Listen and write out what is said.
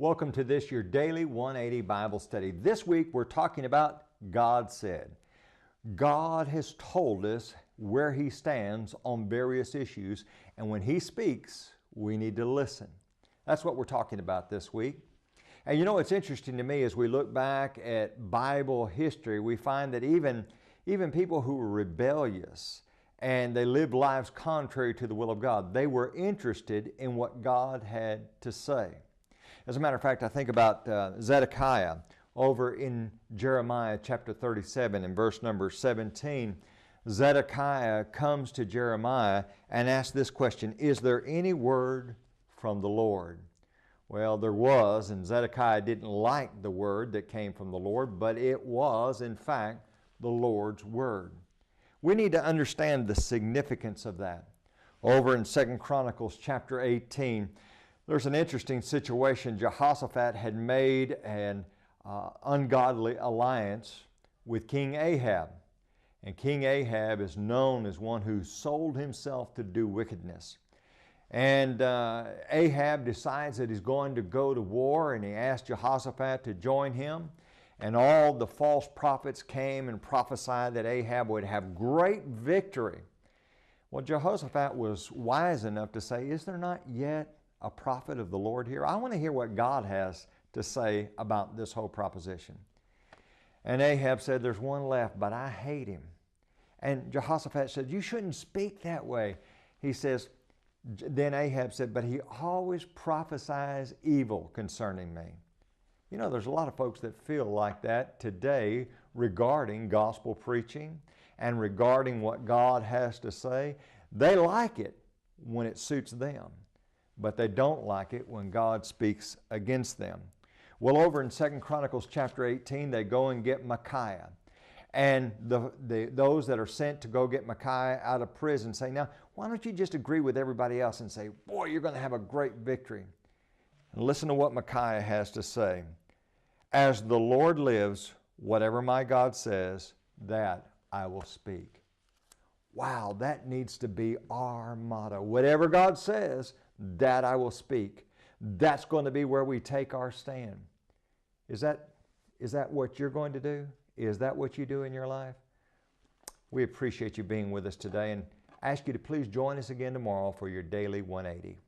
Welcome to this, your daily 180 Bible study. This week we're talking about God said. God has told us where He stands on various issues, and when He speaks, we need to listen. That's what we're talking about this week. And you know, it's interesting to me as we look back at Bible history, we find that even people who were rebellious and they lived lives contrary to the will of God, they were interested in what God had to say. As a matter of fact, I think about Zedekiah over in Jeremiah chapter 37 and verse number 17. Zedekiah comes to Jeremiah and asks this question, "Is there any word from the Lord?" Well, there was, and Zedekiah didn't like the word that came from the Lord, but it was, in fact, the Lord's word. We need to understand the significance of that. Over in 2 Chronicles chapter 18, there's an interesting situation. Jehoshaphat had made an ungodly alliance with King Ahab. And King Ahab is known as one who sold himself to do wickedness. And Ahab decides that he's going to go to war, and he asked Jehoshaphat to join him. And all the false prophets came and prophesied that Ahab would have great victory. Well, Jehoshaphat was wise enough to say, "Is there not yet a prophet of the Lord here? I want to hear what God has to say about this whole proposition." And Ahab said, "There's one left, but I hate him." And Jehoshaphat said, "You shouldn't speak that way." He says, then Ahab said, "But he always prophesies evil concerning me." You know, there's a lot of folks that feel like that today regarding gospel preaching and regarding what God has to say. They like it when it suits them, but they don't like it when God speaks against them. Well, over in 2 Chronicles chapter 18, they go and get Micaiah. And those that are sent to go get Micaiah out of prison say, "Now, why don't you just agree with everybody else and say, 'Boy, you're going to have a great victory.'" And listen to what Micaiah has to say. "As the Lord lives, whatever my God says, that I will speak." Wow, that needs to be our motto. Whatever God says, that I will speak. That's going to be where we take our stand. Is that what you're going to do? Is that what you do in your life? We appreciate you being with us today and ask you to please join us again tomorrow for your Daily 180.